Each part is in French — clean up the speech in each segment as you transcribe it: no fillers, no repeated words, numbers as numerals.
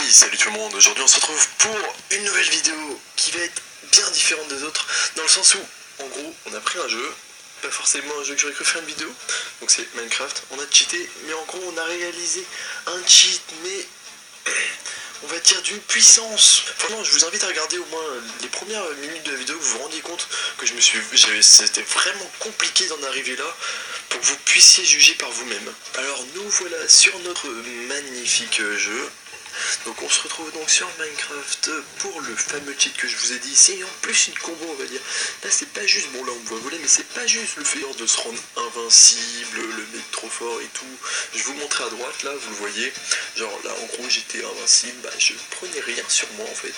Oui, salut tout le monde, aujourd'hui on se retrouve pour une nouvelle vidéo qui va être bien différente des autres, dans le sens où, en gros, on a pris un jeu, pas forcément un jeu que j'aurais cru faire une vidéo, donc c'est Minecraft, on a cheaté, mais en gros on a réalisé un cheat, mais on va dire d'une puissance. Franchement, je vous invite à regarder au moins les premières minutes de la vidéo, vous vous rendiez compte que c'était vraiment compliqué d'en arriver là, pour que vous puissiez juger par vous-même. Alors nous voilà sur notre magnifique jeu. Donc on se retrouve donc sur Minecraft pour le fameux cheat que je vous ai dit. C'est en plus une combo, on va dire. Là c'est pas juste, bon là on me voit voler, mais c'est pas juste le fait de se rendre invincible, le mec trop fort et tout. Je vais vous montrer à droite, là vous le voyez. Genre là en gros j'étais invincible, bah je prenais rien sur moi en fait.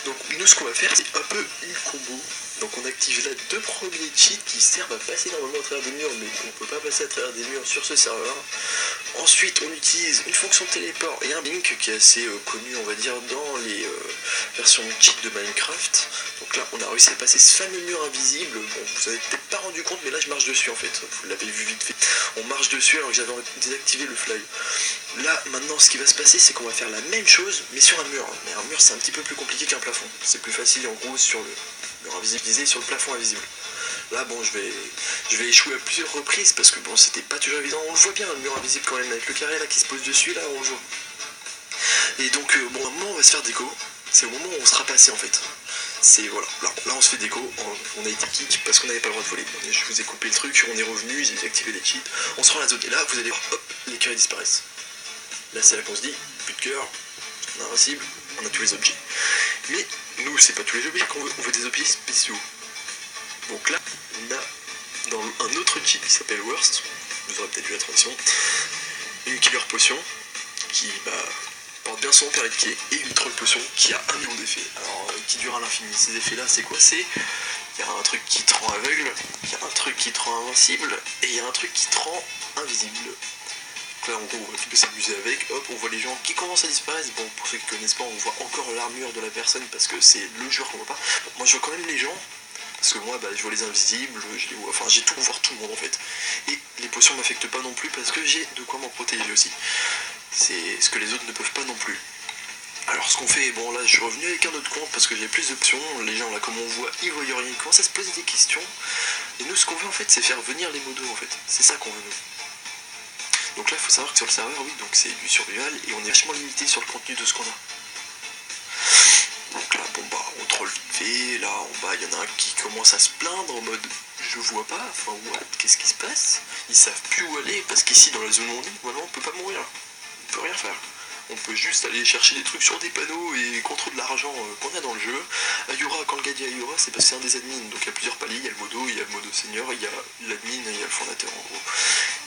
Donc nous ce qu'on va faire c'est un peu une combo. Donc on active là deux premiers cheats qui servent à passer normalement à travers des murs, mais on peut pas passer à travers des murs sur ce serveur. Ensuite on utilise une fonction de téléport et un blink qui est assez connu on va dire dans les versions cheat de Minecraft. Donc là on a réussi à passer ce fameux mur invisible. Bon vous avez peut-être pas rendu compte mais là je marche dessus en fait, vous l'avez vu vite fait. On marche dessus alors que j'avais désactivé le fly. Là maintenant ce qui va se passer c'est qu'on va faire la même chose mais sur un mur. Mais un mur c'est un petit peu plus compliqué qu'un plafond. C'est plus facile en gros sur le mur invisibilisé sur le plafond invisible. Là bon je vais échouer à plusieurs reprises parce que bon c'était pas toujours évident. On le voit bien le mur invisible quand même avec le carré là qui se pose dessus là on le voit. Et donc bon à un moment on va se faire déco. C'est au moment où on sera passé en fait. C'est voilà, là on se fait déco, on a été kick parce qu'on n'avait pas le droit de voler. Je vous ai coupé le truc, on est revenu, j'ai activé les cheats, on se rend à la zone et là vous allez voir, hop, les cœurs disparaissent. Là c'est là qu'on se dit, plus de cœur, on est invincible, on a tous les objets. Mais nous c'est pas tous les objets qu'on veut, on veut des objets spéciaux. Donc là on a dans un autre cheat qui s'appelle Worst, vous aurez peut-être vu la transition, une killer potion qui porte bien son carré de pied et une troll potion qui a 1 million d'effets. Alors qui dure à l'infini. Ces effets là c'est quoi? C'est il y a un truc qui te rend aveugle, il y a un truc qui te rend invincible et il y a un truc qui te rend invisible. Donc là en gros on va un petit peu s'amuser avec, hop on voit les gens qui commencent à disparaître. Bon pour ceux qui connaissent pas on voit encore l'armure de la personne parce que c'est le joueur qu'on voit pas. Bon, moi je vois quand même les gens. Parce que moi je vois les invisibles, je les vois, enfin j'ai tout voir tout le monde en fait. Et les potions m'affectent pas non plus parce que j'ai de quoi m'en protéger aussi. C'est ce que les autres ne peuvent pas non plus. Alors ce qu'on fait, bon là je suis revenu avec un autre compte parce que j'ai plus d'options. Les gens là comme on voit ils voient rien, ils commencent à se poser des questions. Et nous ce qu'on veut en fait c'est faire venir les modos en fait. C'est ça qu'on veut nous. Donc là il faut savoir que sur le serveur oui donc c'est du survival et on est vachement limité sur le contenu de ce qu'on a. Donc là bon on troll vite fait, là en bas il y en a un qui commence à se plaindre en mode je vois pas, enfin what, qu'est-ce qui se passe? Ils savent plus où aller parce qu'ici dans la zone où on est, voilà, on peut pas mourir, on peut rien faire. On peut juste aller chercher des trucs sur des panneaux et contre de l'argent qu'on a dans le jeu. Ayura, quand le gars dit Ayura, c'est parce que c'est un des admins, donc il y a plusieurs paliers, il y a le modo senior, il y a l'admin et il y a le fondateur en gros.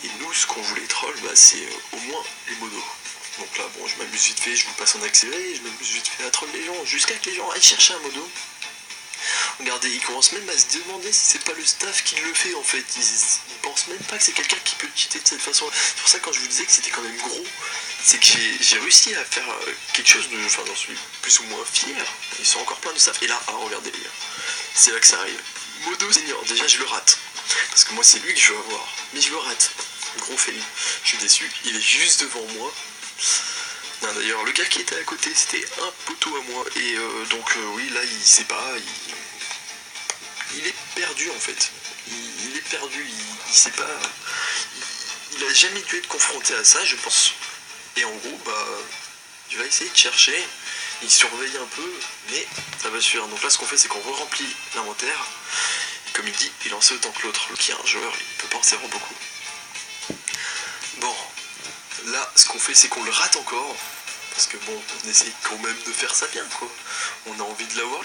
Et nous ce qu'on voulait troll c'est au moins les modos. Donc là bon je m'amuse vite fait, je vous passe en accéléré, je m'amuse vite fait à troll les gens, jusqu'à que les gens aillent chercher un modo. Regardez, ils commencent même à se demander si c'est pas le staff qui le fait en fait, ils pensent même pas que c'est quelqu'un qui peut cheater de cette façon. C'est pour ça quand je vous disais que c'était quand même gros, c'est que j'ai réussi à faire quelque chose de, enfin j'en suis plus ou moins fier, ils sont encore plein de staff. Et là, regardez les gars, c'est là que ça arrive. Modo senior, déjà je le rate, parce que moi c'est lui que je veux avoir, mais je le rate, gros fail, je suis déçu, il est juste devant moi. Non, d'ailleurs le gars qui était à côté c'était un poteau à moi et donc oui là il sait pas, il est perdu en fait, il est perdu, il sait pas, il a jamais dû être confronté à ça je pense, et en gros il va essayer de chercher, il surveille un peu mais ça va suffire. Donc là ce qu'on fait c'est qu'on re-remplit l'inventaire, et comme il dit il en sait autant que l'autre, qui est un joueur il peut pas en savoir beaucoup. Bon là ce qu'on fait c'est qu'on le rate encore, parce que bon on essaye quand même de faire ça bien quoi, on a envie de l'avoir.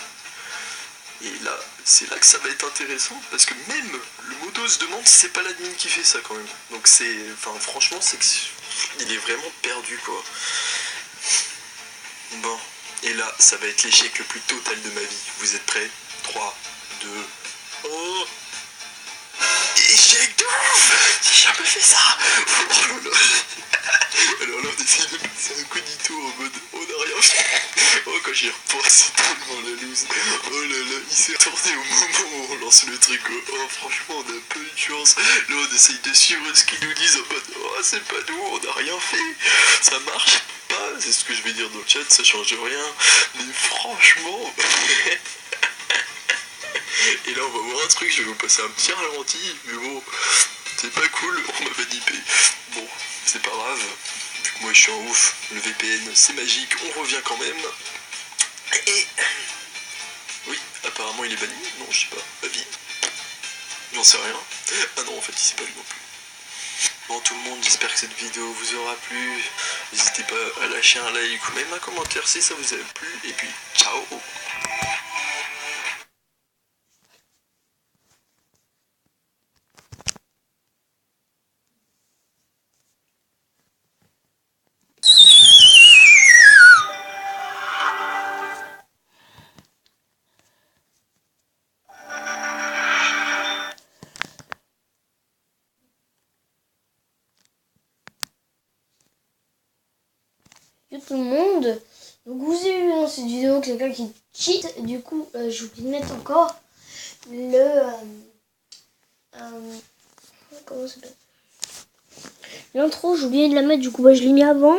Et là, c'est là que ça va être intéressant, parce que même le modo se demande si c'est pas l'admin qui fait ça quand même. Donc c'est, enfin franchement c'est que il est vraiment perdu quoi. Bon, et là ça va être l'échec le plus total de ma vie. Vous êtes prêts? 3, 2, 1... Échec de ouf! J'ai jamais fait ça! Oh là là. Alors là on essaye de passer un cognito en mode on n'a rien fait. Oh quand j'y repense c'est tellement la loose. Oh là là, il s'est retourné au moment où on lance le truc. Oh franchement on a peu de chance. Là on essaye de suivre ce qu'ils nous disent en mode oh c'est pas nous, on n'a rien fait. Ça marche pas c'est ce que je vais dire dans le chat, ça change rien. Mais franchement... Et là on va voir un truc, je vais vous passer un petit ralenti, mais bon, c'est pas cool, on m'a vanipé. Bon, c'est pas grave, vu que moi je suis en ouf, le VPN c'est magique, on revient quand même. Et... Oui, apparemment il est banni, non je sais pas, avis. J'en sais rien. Ah non en fait il s'est pas lu non plus. Bon tout le monde, j'espère que cette vidéo vous aura plu. N'hésitez pas à lâcher un like ou même un commentaire si ça vous a plu. Et puis ciao. Tout le monde, donc vous avez vu dans cette vidéo quelqu'un qui cheat, du coup j'ai oublié de mettre encore le comment ça s'appelle, l'intro, j'ai oublié de la mettre, du coup je l'ai mis avant,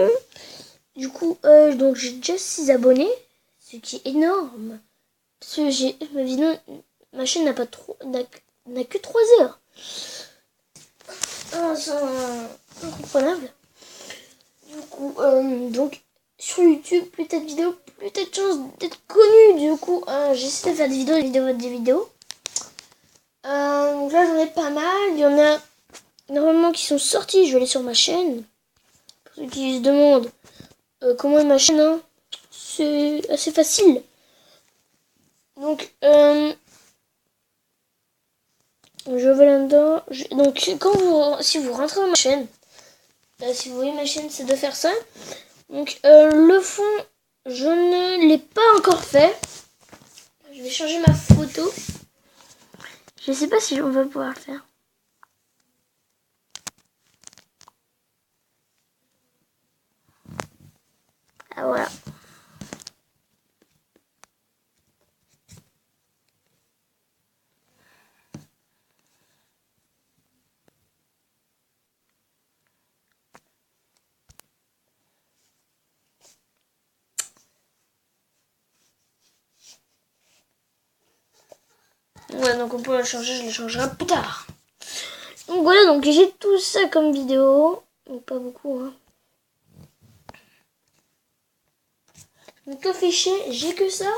du coup donc j'ai déjà 6 abonnés, ce qui est énorme, parce que j'ai ma chaîne n'a pas trop, n'a que 3 heures, c'est incomprenable. Du coup, donc sur YouTube, plus t'as de vidéos, plus t'as de chances d'être connu. Du coup, j'essaie de faire des vidéos. Donc là, j'en ai pas mal. Il y en a normalement qui sont sortis. Je vais aller sur ma chaîne. Pour ceux qui se demandent comment est ma chaîne, hein, c'est assez facile. Donc, je vais là-dedans. Donc, si vous rentrez dans ma chaîne, si vous voyez ma chaîne, c'est de faire ça. Donc le fond, je ne l'ai pas encore fait. Je vais changer ma photo. Je sais pas si on va pouvoir le faire. Ah voilà. Ouais, donc on peut le changer, je le changerai plus tard. Donc voilà, donc j'ai tout ça comme vidéo. Donc pas beaucoup, hein. Donc au fichier, j'ai que ça.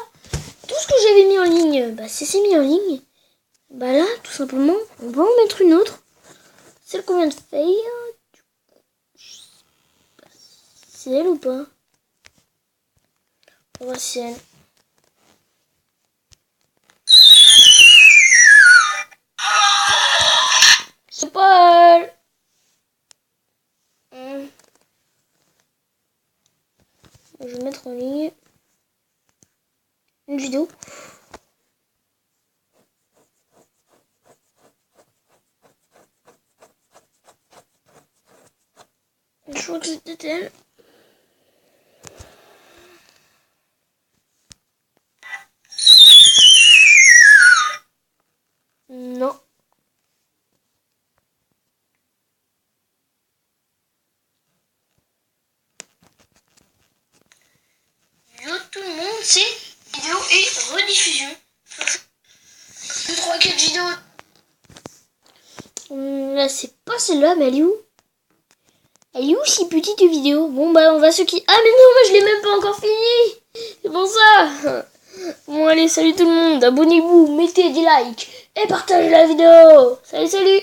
Tout ce que j'avais mis en ligne, bah c'est mis en ligne. Bah là, tout simplement, on va en mettre une autre. Celle qu'on vient de faire. C'est elle ou pas? On va voir si c'est elle. C'est pas elle. Je vais mettre en ligne une vidéo. Je crois que c'était elle. Non. Yo tout le monde, c'est vidéo et rediffusion. 2, 3, 4 vidéos. Là c'est pas celle-là, mais elle est où? Elle est où si petite vidéo? Bon bah on va se quitter. Ah mais non, moi je l'ai même pas encore fini. C'est pour ça. Bon allez, salut tout le monde. Abonnez-vous, mettez des likes et partagez la vidéo. Salut, salut.